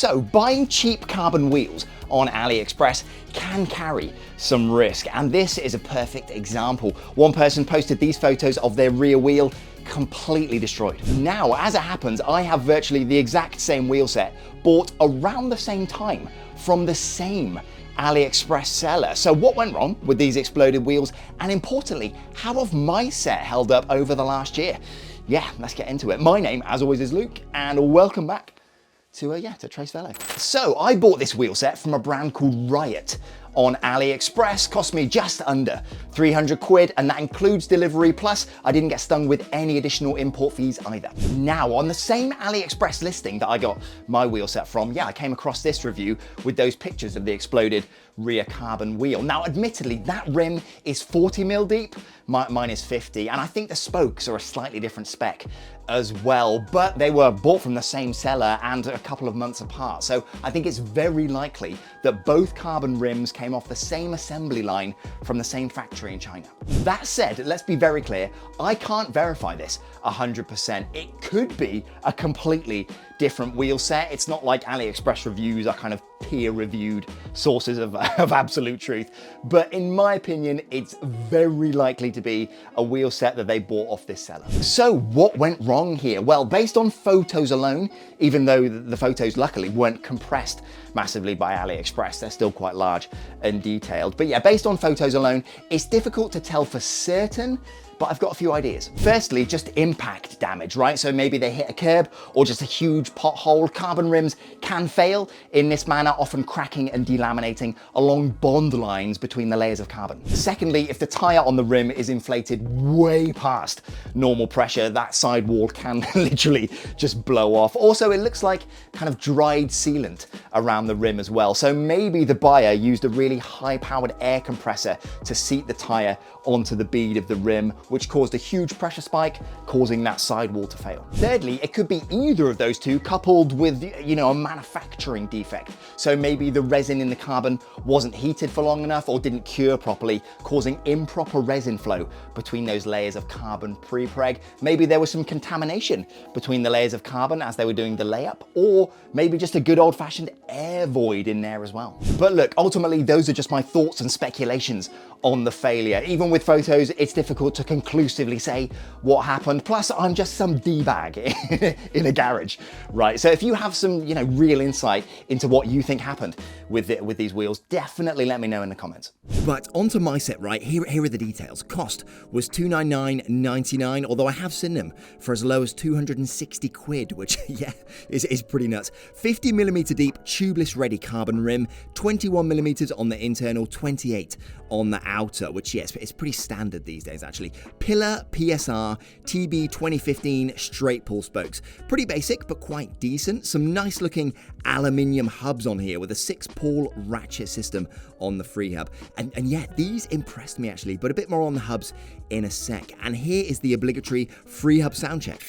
So buying cheap carbon wheels on AliExpress can carry some risk, and this is a perfect example. One person posted these photos of their rear wheel completely destroyed. Now, as it happens, I have virtually the exact same wheel set bought around the same time from the same AliExpress seller. So what went wrong with these exploded wheels, and importantly, how have my set held up over the last year? Yeah, let's get into it. My name, as always, is Luke, and welcome back to Trace Velo. So I bought this wheel set from a brand called RYET on AliExpress. Cost me just under 300 quid, and that includes delivery, plus I didn't get stung with any additional import fees either. Now, on the same AliExpress listing that I got my wheel set from, I came across this review with those pictures of the exploded rear carbon wheel. Now, admittedly, that rim is 40mm deep, mine is 50, and I think the spokes are a slightly different spec as well, but they were bought from the same seller and a couple of months apart. So I think it's very likely that both carbon rims came off the same assembly line from the same factory in China. That said, let's be very clear, I can't verify this 100%. It could be a completely different wheel set. It's not like AliExpress reviews are kind of peer-reviewed sources of absolute truth, but in my opinion, it's very likely to be a wheel set that they bought off this seller. So what went wrong here? Well, based on photos alone, even though the photos luckily weren't compressed massively by AliExpress, they're still quite large and detailed, but yeah, based on photos alone, it's difficult to tell for certain, but I've got a few ideas. Firstly, just impact damage, right? So maybe they hit a curb or just a huge pothole. Carbon rims can fail in this manner, often cracking and delaminating along bond lines between the layers of carbon. Secondly, if the tire on the rim is inflated way past normal pressure, that sidewall can literally just blow off. Also, it looks like kind of dried sealant around the rim as well. So maybe the buyer used a really high-powered air compressor to seat the tire onto the bead of the rim, which caused a huge pressure spike, causing that sidewall to fail. Thirdly, it could be either of those two coupled with, a manufacturing defect. So maybe the resin in the carbon wasn't heated for long enough or didn't cure properly, causing improper resin flow between those layers of carbon pre-preg. Maybe there was some contamination between the layers of carbon as they were doing the layup, or maybe just a good old-fashioned air void in there as well. But look, ultimately, those are just my thoughts and speculations on the failure. Even with photos, it's difficult to conclusively say what happened. Plus, I'm just some D-bag in a garage, right? So if you have some, real insight into what you think happened with these wheels, definitely let me know in the comments. But onto my set, right? Here are the details. Cost was $299.99, although I have seen them for as low as 260 quid, which, is pretty nuts. 50mm deep, tubeless ready carbon rim, 21mm on the internal, 28 on the outer, which, yes, it's pretty standard these days, actually. Pillar PSR TB 2015 straight pull spokes. Pretty basic, but quite decent. Some nice looking aluminium hubs on here with a 6-pull ratchet system on the free hub. And yeah, these impressed me actually, but a bit more on the hubs in a sec. And here is the obligatory free hub sound check.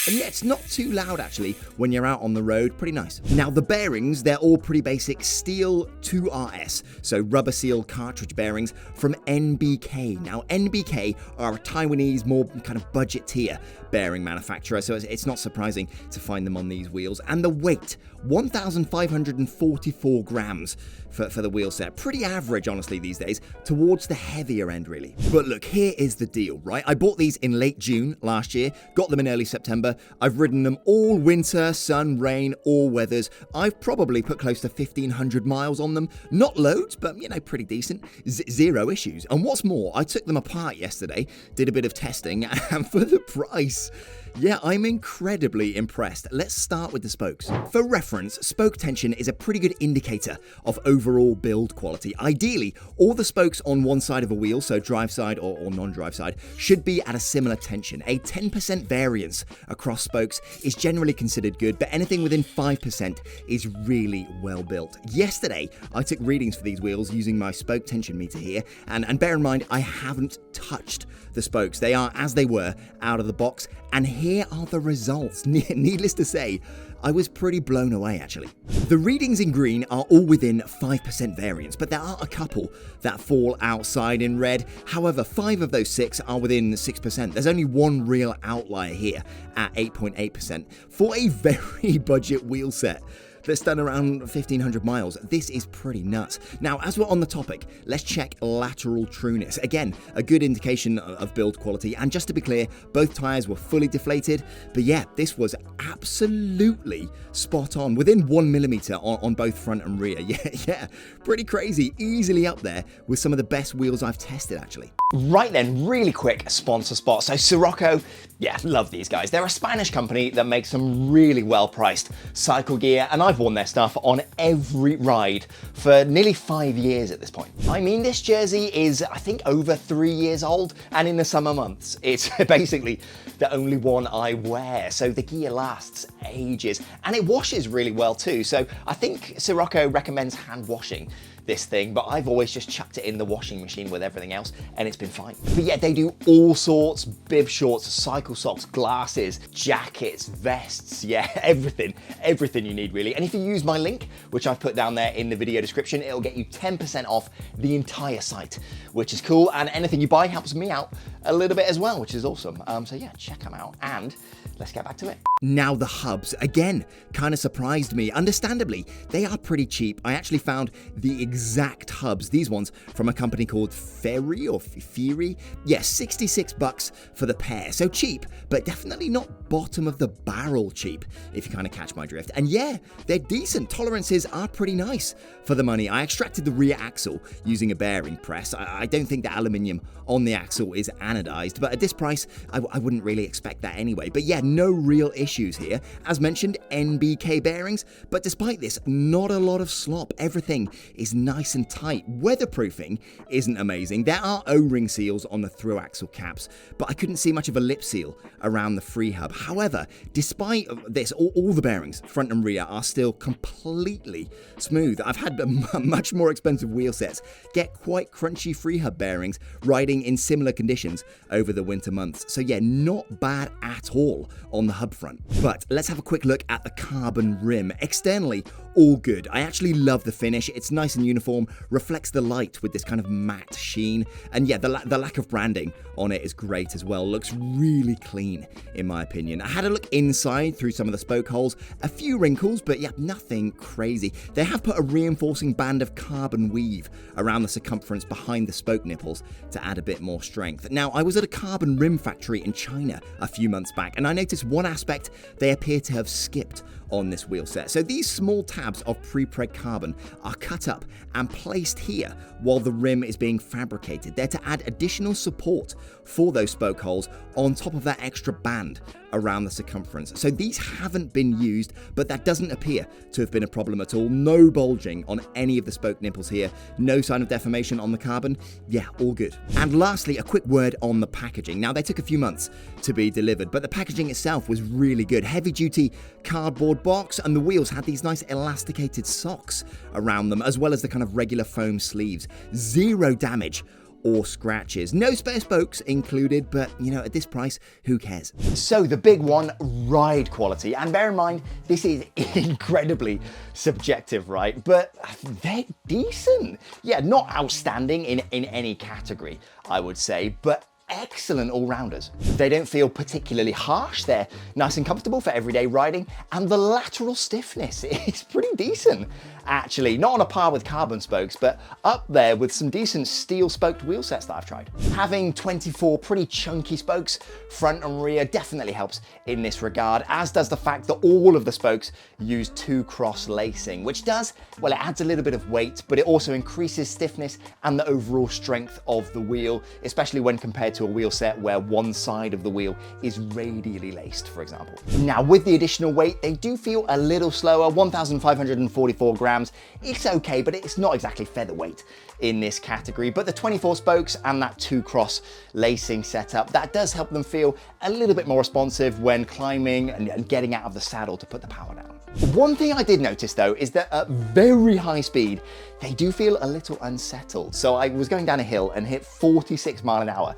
And yeah, it's not too loud actually when you're out on the road, pretty nice. Now the bearings, they're all pretty basic steel 2RS, so rubber seal cartridge bearings from NBK. Now NBK are a Taiwanese, more kind of budget tier bearing manufacturer, so it's not surprising to find them on these wheels. And the weight, 1,544 grams for the wheel set. Pretty average, honestly, these days, towards the heavier end, really. But look, here is the deal, right? I bought these in late June last year, got them in early September. I've ridden them all winter, sun, rain, all weathers. I've probably put close to 1,500 miles on them. Not loads, but, pretty decent. Zero issues. And what's more, I took them apart yesterday, did a bit of testing, and for the price, yeah, I'm incredibly impressed. Let's start with the spokes. For reference, spoke tension is a pretty good indicator of overall build quality. Ideally, all the spokes on one side of a wheel, so drive side or non-drive side, should be at a similar tension. A 10% variance across spokes is generally considered good, but anything within 5% is really well built. Yesterday, I took readings for these wheels using my spoke tension meter here, and bear in mind, I haven't touched the spokes. They are as they were out of the box, and here are the results. Needless to say, I was pretty blown away actually. The readings in green are all within 5% variance, but there are a couple that fall outside in red. However, 5 of those 6 are within 6%. There's only one real outlier here at 8.8% for a very budget wheel set that's done around 1,500 miles. This is pretty nuts. Now, as we're on the topic, let's check lateral trueness. Again, a good indication of build quality. And just to be clear, both tires were fully deflated. But yeah, this was absolutely spot on, within 1 millimeter on both front and rear. Yeah, pretty crazy. Easily up there with some of the best wheels I've tested, actually. Right then, really quick sponsor spot. So Siroko, yeah, love these guys. They're a Spanish company that makes some really well-priced cycle gear, and I've worn their stuff on every ride for nearly 5 years at this point. I mean, this jersey is, I think, over 3 years old, and in the summer months, it's basically the only one I wear. So the gear lasts ages, and it washes really well too. So I think Siroko recommends hand washing this thing, but I've always just chucked it in the washing machine with everything else and it's been fine. But yeah, they do all sorts: bib shorts, cycle socks, glasses, jackets, vests, yeah, everything you need really. And if you use my link, which I've put down there in the video description, it'll get you 10% off the entire site, which is cool. And anything you buy helps me out a little bit as well, which is awesome. So yeah, check them out and let's get back to it. Now the hubs, again, kind of surprised me. Understandably, they are pretty cheap. I actually found the exact hubs, these ones, from a company called Fury. Yeah, 66 bucks for the pair. So cheap, but definitely not bottom of the barrel cheap, if you kind of catch my drift. And yeah, they're decent. Tolerances are pretty nice for the money. I extracted the rear axle using a bearing press. I don't think the aluminium on the axle is anodized, but at this price, I wouldn't really expect that anyway. But yeah, no real issues here. As mentioned, NBK bearings, but despite this, not a lot of slop. Everything is nice and tight. Weatherproofing isn't amazing. There are O-ring seals on the through axle caps, but I couldn't see much of a lip seal around the free hub. However, despite this, all the bearings, front and rear, are still completely smooth. I've had much more expensive wheel sets get quite crunchy free hub bearings riding in similar conditions over the winter months. So yeah, not bad at all on the hub front. But let's have a quick look at the carbon rim. Externally, all good. I actually love the finish. It's nice and uniform, reflects the light with this kind of matte sheen. And yeah, the lack of branding on it is great as well. Looks really clean, in my opinion. I had a look inside through some of the spoke holes. A few wrinkles, but yeah, nothing crazy. They have put a reinforcing band of carbon weave around the circumference behind the spoke nipples to add a bit more strength. Now, I was at a carbon rim factory in China a few months back, and I noticed one aspect they appear to have skipped on this wheel set. So these small tabs of pre-preg carbon are cut up and placed here while the rim is being fabricated. They're to add additional support for those spoke holes on top of that extra band around the circumference. So these haven't been used, but that doesn't appear to have been a problem at all. No bulging on any of the spoke nipples here. No sign of deformation on the carbon. Yeah, all good. And lastly, a quick word on the packaging. Now, they took a few months to be delivered, but the packaging itself was really good. Heavy duty cardboard box, and the wheels had these nice elasticated socks around them, as well as the kind of regular foam sleeves. Zero damage or scratches. No spare spokes included, but you know, at this price, who cares? So the big one, ride quality. And bear in mind, this is incredibly subjective, right? But they're decent. Yeah, not outstanding in any category, I would say, but excellent all-rounders. They don't feel particularly harsh. They're nice and comfortable for everyday riding, and the lateral stiffness is pretty decent, actually. Not on a par with carbon spokes, but up there with some decent steel-spoked wheel sets that I've tried. Having 24 pretty chunky spokes, front and rear, definitely helps in this regard, as does the fact that all of the spokes use 2-cross lacing, which does, well, it adds a little bit of weight, but it also increases stiffness and the overall strength of the wheel, especially when compared to a wheel set where one side of the wheel is radially laced, for example. Now, with the additional weight, they do feel a little slower, 1,544 grams. It's okay, but it's not exactly featherweight in this category. But the 24 spokes and that 2-cross lacing setup, that does help them feel a little bit more responsive when climbing and getting out of the saddle to put the power down. One thing I did notice though is that at very high speed, they do feel a little unsettled. So I was going down a hill and hit 46 miles an hour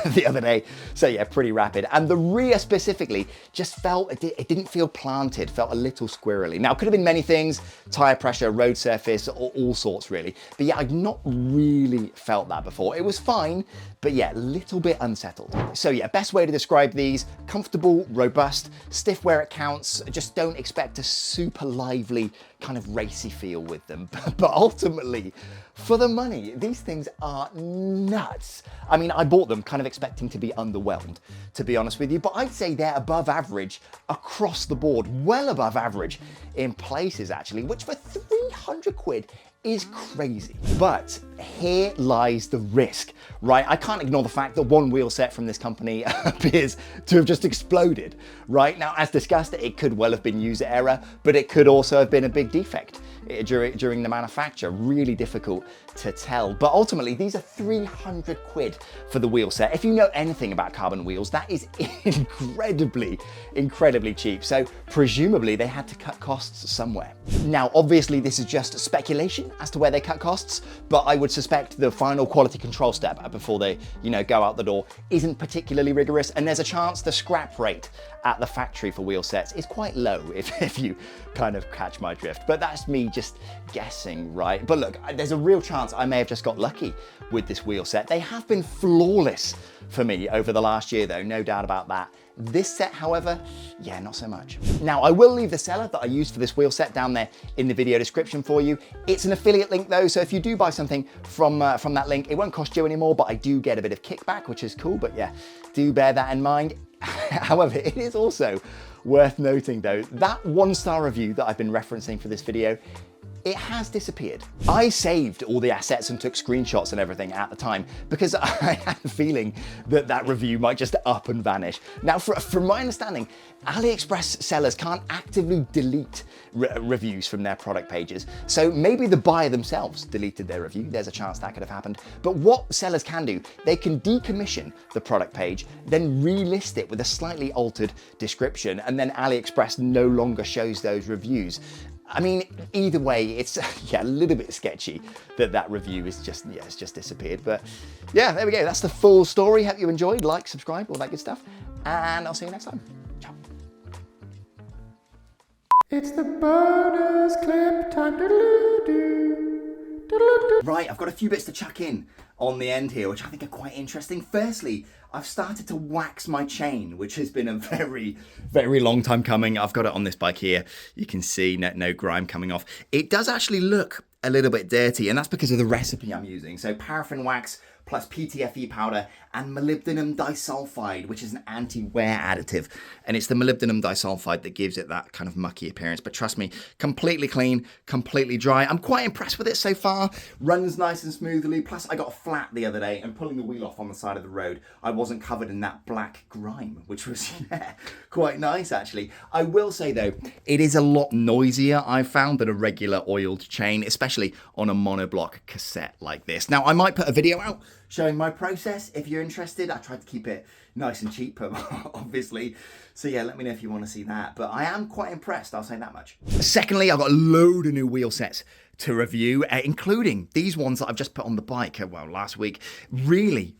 the other day. So yeah, pretty rapid. And the rear specifically just felt, it didn't feel planted, felt a little squirrely. Now it could have been many things, tire pressure, road surface, or all sorts really. But yeah, I'd not really felt that before. It was fine, but yeah, a little bit unsettled. So yeah, best way to describe these, comfortable, robust, stiff where it counts. Just don't expect a super lively kind of racy feel with them. But ultimately, for the money, these things are nuts. I mean, I bought them kind of expecting to be underwhelmed, to be honest with you, but I'd say they're above average across the board, well above average in places actually, which for 300 quid is crazy. But here lies the risk, right? I can't ignore the fact that one wheel set from this company appears to have just exploded, right? Now, as discussed, it could well have been user error, but it could also have been a big defect during the manufacture. Really difficult to tell. But ultimately, these are 300 quid for the wheel set. If you know anything about carbon wheels, that is incredibly cheap. So presumably they had to cut costs somewhere. Now, obviously this is just speculation as to where they cut costs, but I would suspect the final quality control step before they, go out the door isn't particularly rigorous, and there's a chance the scrap rate at the factory for wheel sets is quite low, if you kind of catch my drift. But that's me just guessing, right? But look, there's a real chance I may have just got lucky with this wheel set. They have been flawless for me over the last year though, no doubt about that. This set, however, yeah, not so much. Now, I will leave the seller that I used for this wheel set down there in the video description for you. It's an affiliate link though, so if you do buy something from that link, it won't cost you anymore, but I do get a bit of kickback, which is cool, but yeah, do bear that in mind. However, it is also worth noting though, that 1-star review that I've been referencing for this video, it has disappeared. I saved all the assets and took screenshots and everything at the time because I had a feeling that that review might just up and vanish. Now, from my understanding, AliExpress sellers can't actively delete reviews from their product pages. So maybe the buyer themselves deleted their review. There's a chance that could have happened. But what sellers can do, they can decommission the product page, then relist it with a slightly altered description, and then AliExpress no longer shows those reviews. I mean, either way, it's a little bit sketchy that review is just, it's just disappeared. But yeah, there we go. That's the full story. Hope you enjoyed. Like, subscribe, all that good stuff. And I'll see you next time. Ciao. It's the bonus clip time. Right, I've got a few bits to chuck in on the end here, which I think are quite interesting. Firstly, I've started to wax my chain, which has been a very long time coming. I've got it on this bike here. You can see no grime coming off. It does actually look a little bit dirty, and that's because of the recipe I'm using. So paraffin wax plus PTFE powder and molybdenum disulfide, which is an anti-wear additive. And it's the molybdenum disulfide that gives it that kind of mucky appearance. But trust me, completely clean, completely dry. I'm quite impressed with it so far. Runs nice and smoothly. Plus I got a flat the other day and pulling the wheel off on the side of the road, I wasn't covered in that black grime, which was quite nice actually. I will say though, it is a lot noisier, I've found, than a regular oiled chain, especially on a monoblock cassette like this. Now I might put a video out showing my process if you're interested. I tried to keep it nice and cheap, obviously. So yeah, let me know if you want to see that. But I am quite impressed, I'll say that much. Secondly, I've got a load of new wheel sets to review, including these ones that I've just put on the bike, last week. Really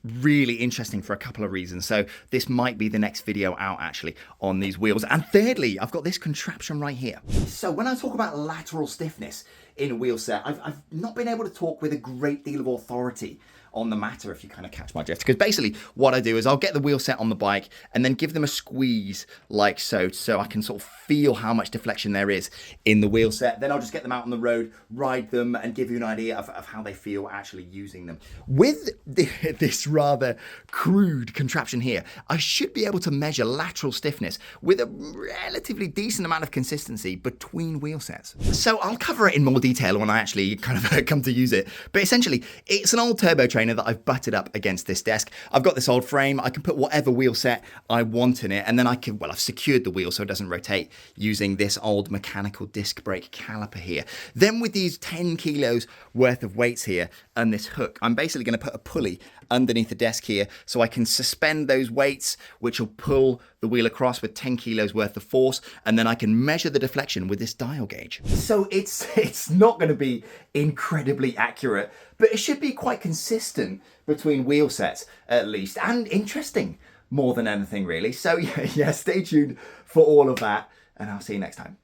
interesting for a couple of reasons. So this might be the next video out actually on these wheels. And thirdly, I've got this contraption right here. So when I talk about lateral stiffness in a wheel set, I've not been able to talk with a great deal of authority on the matter, if you kind of catch my drift. Because basically what I do is I'll get the wheel set on the bike and then give them a squeeze like so I can sort of feel how much deflection there is in the wheel set. Then I'll just get them out on the road, ride them, and give you an idea of how they feel actually using them. With this rather crude contraption here, I should be able to measure lateral stiffness with a relatively decent amount of consistency between wheel sets. So I'll cover it in more detail when I actually kind of come to use it. But essentially, it's an old turbo train trainer that I've butted up against this desk. I've got this old frame. I can put whatever wheel set I want in it, and then I can, well, I've secured the wheel so it doesn't rotate using this old mechanical disc brake caliper here. Then with these 10 kilos worth of weights here and this hook, I'm basically going to put a pulley underneath the desk here so I can suspend those weights, which will pull the wheel across with 10 kilos worth of force, and then I can measure the deflection with this dial gauge. So it's not going to be incredibly accurate, but it should be quite consistent between wheel sets at least, and interesting more than anything really. So yeah, stay tuned for all of that, and I'll see you next time.